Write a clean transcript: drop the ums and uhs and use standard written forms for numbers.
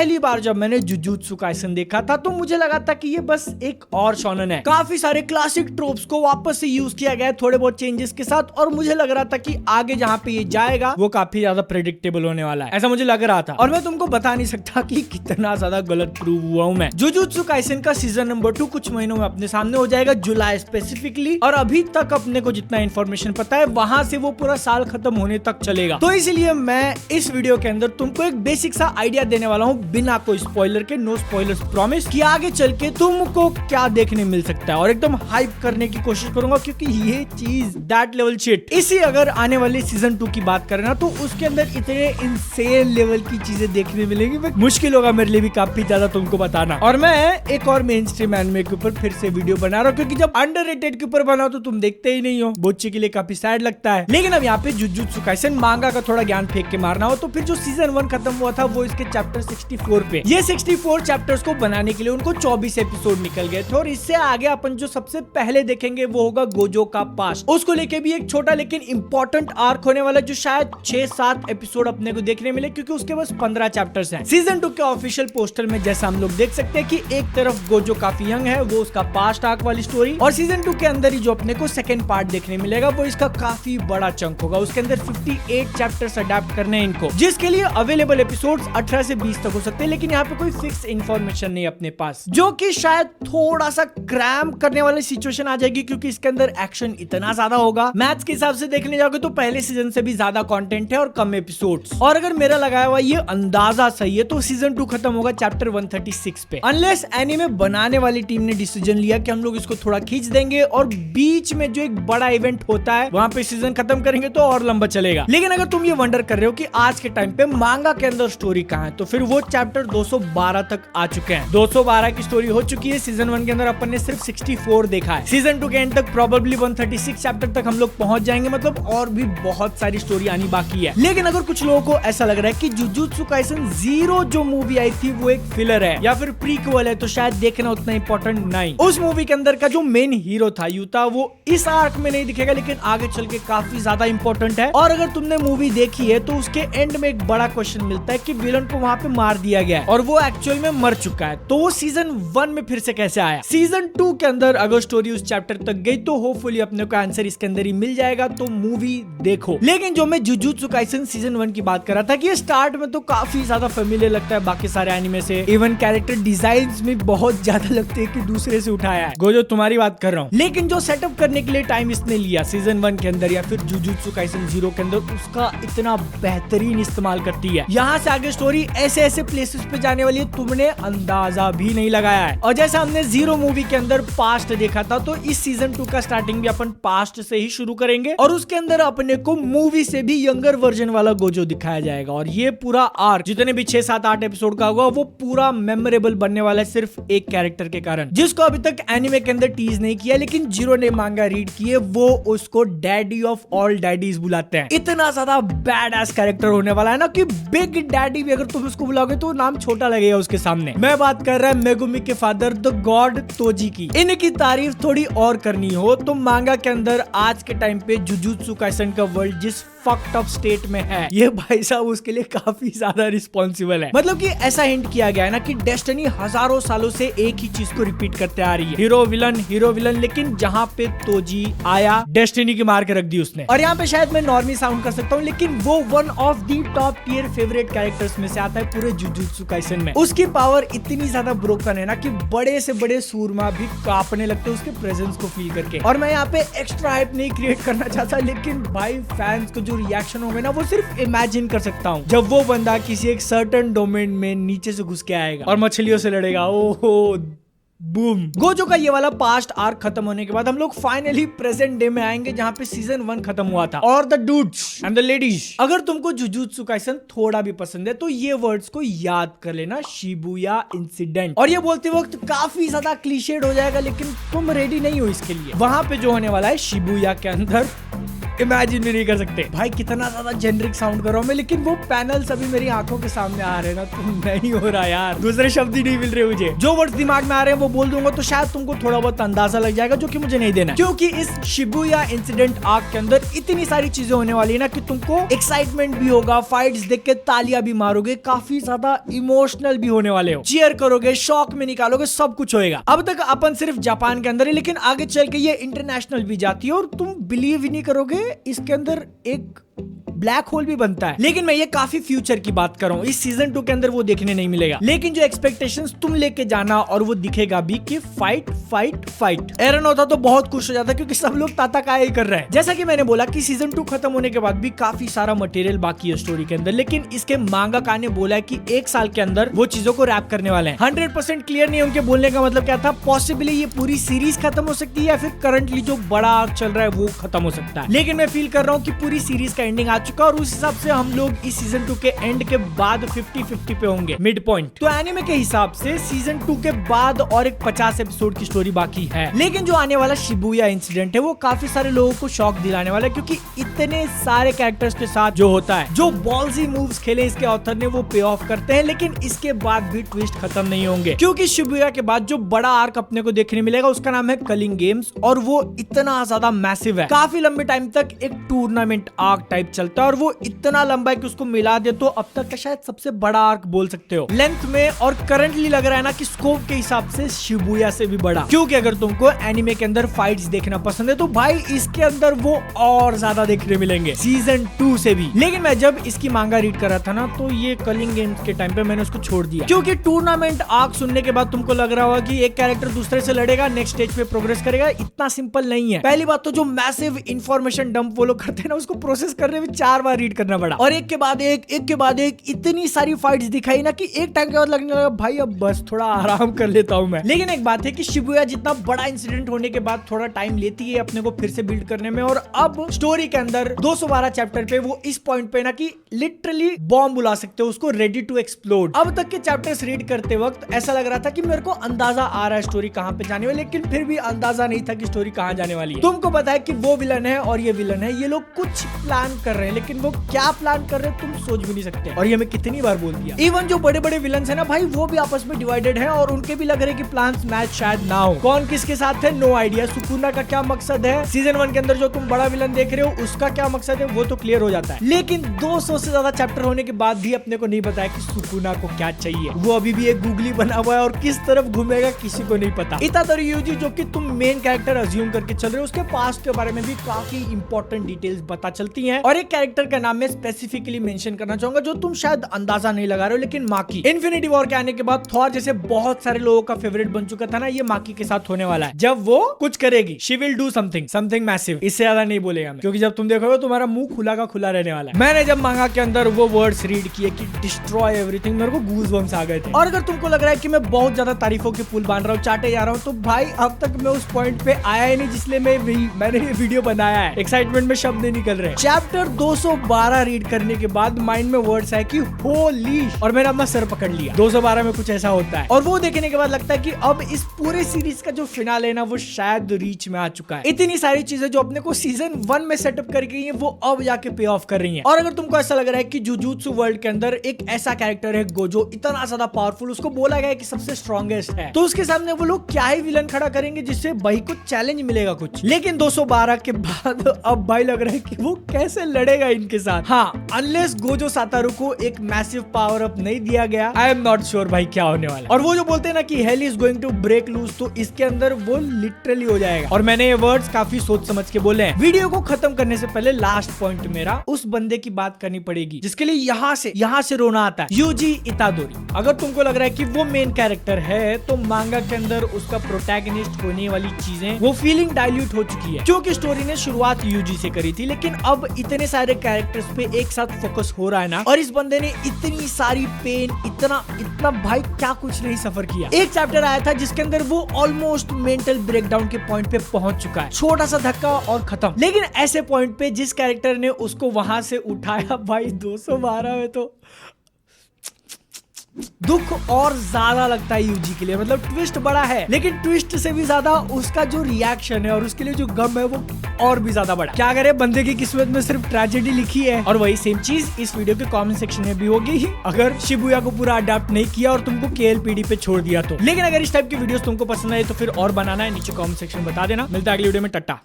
पहली बार जब मैंने जुजुत्सु काइसन देखा था तो मुझे लगा था कि ये बस एक और शोनन है। काफी सारे क्लासिक ट्रोप्स को वापस से यूज किया गया है थोड़े बहुत चेंजेस के साथ, और मुझे लग रहा था कि आगे जहाँ पे ये जाएगा वो काफी ज्यादा प्रेडिक्टेबल होने वाला है, ऐसा मुझे लग रहा था। और मैं तुमको बता नहीं सकता कि कितना ज्यादा गलत प्रूव हुआ हूँ मैं। जुजुत्सु काइसन का सीजन नंबर 2 कुछ महीनों में अपने सामने हो जाएगा, जुलाई स्पेसिफिकली, और अभी तक अपने को जितना इन्फॉर्मेशन पता है वहां से वो पूरा साल खत्म होने तक चलेगा। तो इसलिए मैं इस वीडियो के अंदर तुमको एक बेसिक सा आइडिया देने वाला हूँ बिना कोई स्पॉइलर के, नो स्पॉइलर्स प्रॉमिस, कि आगे चल के तुमको क्या देखने मिल सकता है, और एकदम हाइप करने की कोशिश करूंगा क्योंकि ये चीज दैट लेवल शिट। इसी अगर आने वाले सीजन 2 की बात करें ना तो उसके अंदर इतने इंसेन लेवल की चीजें देखने मिलेंगी, मुश्किल होगा मेरे लिए भी काफी ज्यादा तुमको बताना। और मैं एक और मेन स्ट्रीम एनिमे के ऊपर फिर से वीडियो बना रहा हूँ क्योंकि जब अंडररेटेड के ऊपर बनाओ तो तुम देखते ही नहीं हो, बोच्चे के लिए काफी सैड लगता है। लेकिन अब यहाँ पे जुजुत्सु काइसन मांगा का थोड़ा ज्ञान फेंक के मारना हो तो फिर जो सीजन 1 खत्म हुआ था वो इसके चैप्टर 64 पे, ये 64 चैप्टर्स को बनाने के लिए उनको 24 एपिसोड निकल गए थे। और इससे आगे अपन जो सबसे पहले देखेंगे वो होगा गोजो का पास्ट। उसको लेके भी एक छोटा लेकिन इंपॉर्टेंट आर्क होने वाला जो शायद 6-7 एपिसोड अपने को देखने मिले क्योंकि उसके बस 15 चैप्टर्स हैं। सीजन 2 के ऑफिशियल पोस्टर में जैसा हम लोग देख सकते हैं कि एक तरफ गोजो काफी यंग है, वो उसका पास्ट आर्क वाली स्टोरी, और सीजन 2 के अंदर ही जो अपने को सेकंड पार्ट देखने मिलेगा वो इसका काफी बड़ा चंक होगा। उसके अंदर 58 चैप्टर्स अडैप्ट करने हैं इनको, जिसके लिए अवेलेबल एपिसोड्स 18 से 20 तक हो सकते हैं। लेकिन यहाँ पे कोई फिक्स इन्फॉर्मेशन नहीं अपने पास, जो कि शायद थोड़ा सा क्रैम करने वाली सिचुएशन आ जाएगी क्योंकि इसके अंदर एक्शन इतना ज्यादा होगा। मैथ्स के हिसाब से देखने जाओगे तो पहले सीजन से भी ज्यादा कंटेंट है और कम एपिसोड्स। और अगर मेरा लगाया हुआ ये अंदाजा सही है तो सीजन 2 खत्म होगा चैप्टर 136 पे, अनलेस एनीमे बनाने वाली टीम ने डिसीजन लिया कि हम लोग इसको थोड़ा खींच देंगे और बीच में जो एक बड़ा इवेंट होता है वहां पे सीजन खत्म करेंगे तो और लंबा चलेगा। लेकिन अगर तुम ये वंडर कर रहे हो कि आज के टाइम पे मांगा के अंदर स्टोरी कहाँ है, तो फिर वो चैप्टर 212 तक आ चुके हैं। 212 की स्टोरी हो चुकी है। सीजन 1 के अंदर अपन ने सिर्फ 64 देखा है। सीजन 2 के एंड तक प्रोबेबली 136 चैप्टर तक हम लोग पहुंच जाएंगे, मतलब और भी बहुत सारी स्टोरी आनी बाकी है। लेकिन अगर कुछ लोगों को ऐसा लग रहा है कि जुजुत्सु काइसन 0 जो मूवी आई थी वो एक फिलर है या फिर प्रीक्वल है तो शायद देखना उतना इंपॉर्टेंट नहीं। उस मूवी के अंदर का जो मेन हीरो था युता वो इस आर्क में नहीं दिखेगा लेकिन आगे चल के काफी ज्यादा इंपॉर्टेंट है। और अगर तुमने मूवी देखी है तो उसके एंड में एक बड़ा क्वेश्चन मिलता है कि विलन को वहां पे मार दिया गया है और वो एक्चुअल में मर चुका है, तो वो सीजन 1 में फिर से कैसे आया। सीजन 2 के अंदर अगर स्टोरी उस चैप्टर तक गई तो होपफुली अपने को आंसर इसके अंदर ही मिल जाएगा, तो मूवी देखो। लेकिन जो मैं जुजुत्सु काइसन सीजन 1 की बात कर रहा था कि ये स्टार्ट में तो काफी ज्यादा फेमिलियर लगता है बाकी सारे एनिमे से, इवन कैरेक्टर डिजाइन्स में बहुत ज्यादा लगते हैं कि दूसरे से उठाया है। गोजो तुम्हारी बात कर रहा हूँ। लेकिन जो सेटअप करने के लिए टाइम इसने लिया सीजन 1 के अंदर या फिर जुजुत्सु काइसन 0 के अंदर, उसका इतना बेहतरीन इस्तेमाल करती है। यहाँ से आगे स्टोरी ऐसे ऐसे प्लेसेस पे जाने वाली है तुमने अंदाजा भी नहीं लगाया है। और जैसा हमने 0 मूवी के अंदर पास्ट देखा था तो इस सीजन 2 का स्टार्टिंग भी अपन पास्ट से ही शुरू करेंगे और उसके अंदर अपने को मूवी से भी यंगर वर्जन वाला गोजो दिखाया जाएगा। और ये पूरा आर्क जितने भी 6-7-8 एपिसोड का होगा वो पूरा मेमोरेबल बनने वाला है सिर्फ एक कैरेक्टर के कारण, जिसको अभी तक एनिमे के अंदर टीज नहीं किया लेकिन जीरो ने मांगा रीड किए, वो उसको डैडी ऑफ ऑल डैडीज बुलाते हैं। इतना ज्यादा बैड एस कैरेक्टर होने वाला है ना कि बिग डैडी भी अगर तुम उसको बुलाओगे तो नाम छोटा लगेगा उसके सामने। मैं बात कर रहा है मेगुमी के फादर द गॉड तोजी की। इनकी तारीफ थोड़ी और करनी हो तो मांगा के अंदर आज के टाइम पे जुजुत्सु काइसन का वर्ल्ड जिस फक्ड अप स्टेट में है, ये भाई साहब उसके लिए काफी ज्यादा रिस्पॉन्सिबल है। मतलब कि ऐसा हिंट किया गया है ना कि डेस्टिनी हजारों सालों से एक ही चीज को रिपीट करते आ रही है, हीरो विलन, लेकिन जहाँ पे तोजी आया डेस्टिनी की मार के रख दी उसने। और यहाँ पे शायद मैं नॉर्मली साउंड कर सकता हूँ लेकिन वो one of the top tier favourite characters में से आता है पूरे जुजुत्सु काइसन में। उसकी पावर इतनी ज्यादा ब्रोकन है ना कि बड़े से बड़े सूरमा भी कांपने लगते हैं उसके प्रेजेंस को फील करके। और मैं यहाँ पे एक्स्ट्रा हाइप नहीं क्रिएट करना चाहता लेकिन भाई फैंस को जो रिएक्शन होंगे ना वो सिर्फ इमेजिन कर सकता हूँ जब वो बंदा किसी एक सर्टेन डोमेन में नीचे से घुस के आएगा और मछलियों से लड़ेगा। ओहो बूम। गोजो का ये वाला पास्ट आर्क खत्म होने के बाद हम लोग फाइनली प्रेजेंट डे में आएंगे जहाँ पे सीजन 1 खत्म हुआ था। और the dudes and the ladies, अगर तुमको जुजुत्सु काइसन थोड़ा भी पसंद है तो ये वर्ड्स को याद कर लेना, शिबुया इंसिडेंट। और ये बोलते वक्त काफी ज्यादा क्लीशेड हो जाएगा लेकिन तुम रेडी नहीं हो इसके लिए। वहां पे जो होने वाला है शिबुया के अंदर इमेजिन भी नहीं कर सकते भाई, कितना ज्यादा जेनरिक साउंड कर रहा हूं मैं, लेकिन वो पैनल्स अभी मेरी आंखों के सामने आ रहे हैं ना, तो नहीं हो रहा यार, दूसरे शब्द ही नहीं मिल रहे मुझे। जो वर्ड्स दिमाग में आ रहे हैं वो बोल दूंगा तो शायद तुमको थोड़ा बहुत अंदाजा लग जाएगा, जो कि मुझे नहीं देना, क्योंकि इस शिबुया इंसिडेंट आर्क के अंदर इतनी सारी चीजें होने वाली है ना कि तुमको एक्साइटमेंट भी होगा, फाइट्स देख के तालियां भी मारोगे, काफी ज्यादा इमोशनल भी होने वाले हो, चीयर करोगे, शॉक में निकालोगे, सब कुछ होएगा। अब तक अपन सिर्फ जापान के अंदर है, लेकिन आगे चल के ये इंटरनेशनल भी जाती है और तुम बिलीव ही नहीं करोगे इसके अंदर एक ब्लैक होल भी बनता है। लेकिन मैं ये काफी फ्यूचर की बात कर रहा हूँ, इस सीजन 2 के अंदर वो देखने नहीं मिलेगा। लेकिन जो एक्सपेक्टेशंस तुम लेके जाना और वो दिखेगा भी कि फाइट फाइट फाइट। एरन होता तो बहुत खुश हो जाता, क्योंकि सब लोग ताताकाया ही कर रहे हैं। जैसा कि मैंने बोला कि सीजन 2 खत्म होने के बाद भी काफी सारा मटेरियल बाकी है स्टोरी के अंदर, लेकिन इसके मांगाका ने बोला है कि 1 साल के अंदर वो चीजों को रैप करने वाले हैं। 100% क्लियर नहीं है उनके बोलने का मतलब क्या था। पॉसिबली ये पूरी सीरीज खत्म हो सकती है या फिर करंटली जो बड़ा आर्क चल रहा है वो खत्म हो सकता है। लेकिन मैं फील कर रहा हूँ कि पूरी सीरीज का एंडिंग आ चुका और उस हिसाब से हम लोग इस सीजन 2 के एंड के बाद 50-50 पे होंगे, मिड पॉइंट। तो एनिमे के हिसाब से सीजन 2 के बाद और एक 50 एपिसोड की स्टोरी बाकी है। लेकिन जो आने वाला शिबुया इंसिडेंट है वो काफी सारे लोगों को शॉक दिलाने वाला है, क्योंकि इतने सारे कैरेक्टर्स के साथ जो होता है, जो बॉल्जी मूव्स खेले इसके ऑथर ने वो पे ऑफ करते हैं, लेकिन इसके बाद भी ट्विस्ट खत्म नहीं होंगे, क्योंकि शिबुया के बाद जो बड़ा आर्क अपने को देखने मिलेगा उसका नाम है कलिंग गेम्स, और वो इतना ज्यादा मैसिव है, काफी लंबे टाइम तक एक टूर्नामेंट आर्क टाइप चलता है, और वो इतना लंबा है कि उसको मिला दे तो अब तक का शायद सबसे बड़ा आर्क बोल सकते हो लेंथ में, और करंटली लग रहा है ना कि स्कोप के हिसाब से शिबुया से भी बड़ा। क्योंकि अगर तुमको एनिमे के अंदर फाइट्स देखना पसंद है तो भाई इसके अंदर वो और ज्यादा देखने मिलेंगे सीजन 2 से भी। लेकिन मैं जब इसकी मांगा रीड कर रहा था ना तो ये कलिंग गेम्स के टाइम पे मैंने उसको छोड़ दिया, क्योंकि टूर्नामेंट आर्क सुनने के बाद तुमको लग रहा होगा कि एक कैरेक्टर दूसरे से लड़ेगा, नेक्स्ट स्टेज पे प्रोग्रेस करेगा। इतना सिंपल नहीं है। पहली बात तो जो मैसिव इंफॉर्मेशन डंप वो लोग करते हैं ना, उसको प्रोसेस करने में 4 बार रीड करना पड़ा, और एक के बाद एक इतनी सारी फाइट्स दिखाई ना कि एक टाइम के बाद लगने लगा भाई अब बस थोड़ा आराम कर लेता हूं मैं। लेकिन एक बात है कि शिबुया जितना बड़ा इंसिडेंट होने के बाद थोड़ा टाइम लेती है अपने को फिर से बिल्ड करने में, और अब स्टोरी के अंदर 212 चैप्टर पे वो इस पॉइंट पे ना कि लिटरली बॉम्ब बुला सकते हो उसको, रेडी टू एक्सप्लोड। अब तक के चैप्टर्स रीड करते वक्त ऐसा लग रहा था कि मेरे को अंदाजा आ रहा है स्टोरी कहां पे जाने वाली, लेकिन फिर भी अंदाजा नहीं था कि स्टोरी कहां जाने वाली है। तुमको पता है कि वो विलन है और ये विलन है, ये लोग कुछ प्लान कर रहे हैं, लेकिन वो क्या प्लान कर रहे हैं तुम सोच भी नहीं सकते, और ये मैं कितनी बार बोल दिया। इवन जो बड़े बड़े विलन्स है ना भाई, वो भी आपस में डिवाइडेड है और उनके भी लग रहे कि प्लान्स मैच शायद ना हो। कौन किसके साथ है नो आइडिया। सुकुना का क्या मकसद है, सीजन 1 के अंदर जो तुम बड़ा विलन देख रहे हो उसका क्या मकसद है वो तो क्लियर हो जाता है, लेकिन 200 से ज्यादा चैप्टर होने के बाद भी अपने को नहीं बताया कि सुकुना को क्या चाहिए। वो अभी भी एक गूगली बना हुआ है और किस तरफ घूमेगा किसी को नहीं पता। इतादोरी यूजी जो कि तुम मेन कैरेक्टर अज्यूम करके चल रहे हो, उसके पास्ट के बारे में भी काफी इंपॉर्टेंट डिटेल्स पता चलती हैं, और एक कैरेक्टर का नाम मैं स्पेसिफिकली मेंशन करना चाहूंगा जो तुम शायद अंदाजा नहीं लगा रहे हो, लेकिन माकी। इन्फिनिटी वॉर के आने के बाद थॉर जैसे बहुत सारे लोगों का फेवरेट बन चुका था ना, ये माकी के साथ होने वाला है। जब वो कुछ करेगी, she will do something massive. इससे ज्यादा नहीं बोलेगा मैं, क्योंकि जब तुम देखोगे तुम्हारा मुंह खुला का खुला रहने वाला है। मैंने जब मांगा के अंदर वो वर्ड्स रीड किए कि डिस्ट्रॉय एवरीथिंग, मेरे को गूज बम्स आ गए थे। और अगर तुमको लग रहा है कि मैं बहुत ज्यादा तारीफों के पुल बांध रहा हूँ, चाटे जा रहा हूँ, तो भाई अब तक मैं उस पॉइंट पे आया ही नहीं जिसलिए मैंने ये वीडियो बनाया है। एक्साइटमेंट में शब्द नहीं निकल रहे। चैप्टर 212 रीड करने के बाद माइंड में वर्ड्स है कि होली, और मैंने अपना सर पकड़ लिया। 212 में कुछ ऐसा होता है, और वो देखने के बाद लगता है कि अब इस पूरे सीरीज का जो फिनाले है ना वो शायद रीच में आ चुका है। इतनी सारी चीजें जो अपने को सीजन 1 में सेटअप कर गई है वो अब जाके पे ऑफ कर रही है। और अगर तुमको ऐसा लग रहा है कि जुजुत्सु वर्ल्ड के अंदर एक ऐसा कैरेक्टर है गोजो, इतना ज्यादा पावरफुल, उसको बोला गया है कि सबसे स्ट्रॉन्गेस्ट है, तो उसके सामने वो लोग क्या ही विलन खड़ा करेंगे जिससे भाई को चैलेंज मिलेगा कुछ। लेकिन 212 के बाद अब भाई लग रहा है कि वो कैसे लड़ेगा इनके साथ। हाँ, अनलेस गोजो सातारू को एक मैसिव पावर अप नहीं दिया गया, आई एम नॉट श्योर भाई क्या होने वाला है। और वो जो बोलते हैं ना कि hell is going to break loose, तो इसके अंदर वो लिटरली हो जाएगा। और मैंने ये वर्ड्स काफी सोच समझ के बोले हैं। वीडियो को खत्म करने से पहले लास्ट पॉइंट मेरा उस बंदे की बात करनी पड़ेगी जिसके लिए यहाँ से रोना आता है, यूजी इतादोरी। अगर तुमको लग रहा है कि वो मेन कैरेक्टर है, तो मांगा के अंदर उसका प्रोटैगनिस्ट होने वाली चीजें वो फीलिंग डाइल्यूट हो चुकी है, क्योंकि स्टोरी ने शुरुआत यूजी से करी थी, लेकिन अब इतने सारे कैरेक्टर्स पे एक साथ फोकस हो रहा है ना, और इस बंदे ने इतनी सारी पेन, इतना भाई क्या कुछ नहीं सफर किया। एक चैप्टर आया था जिसके अंदर वो ऑलमोस्ट मेंटल ब्रेकडाउन के पॉइंट पे पहुंच चुका है, छोटा सा धक्का और खत्म। लेकिन ऐसे पॉइंट पे जिस कैरेक्टर ने उसको वहां से उठाया भाई 212 में, तो दुख और ज्यादा लगता है यूजी के लिए। मतलब ट्विस्ट बड़ा है, लेकिन ट्विस्ट से भी ज्यादा उसका जो रिएक्शन है और उसके लिए जो गम है वो और भी ज्यादा बड़ा। क्या करे, बंदे की किस्मत में सिर्फ ट्रेजेडी लिखी है। और वही सेम चीज इस वीडियो के कमेंट सेक्शन में भी होगी ही, अगर शिबुया को पूरा अडॉप्ट नहीं किया और तुमको KLPD पे छोड़ दिया तो। लेकिन अगर इस टाइप की वीडियोस तुमको पसंद आए तो फिर और बनाना है, नीचे कमेंट सेक्शन में बता देना। मिलता है अगली वीडियो में, टट्टा।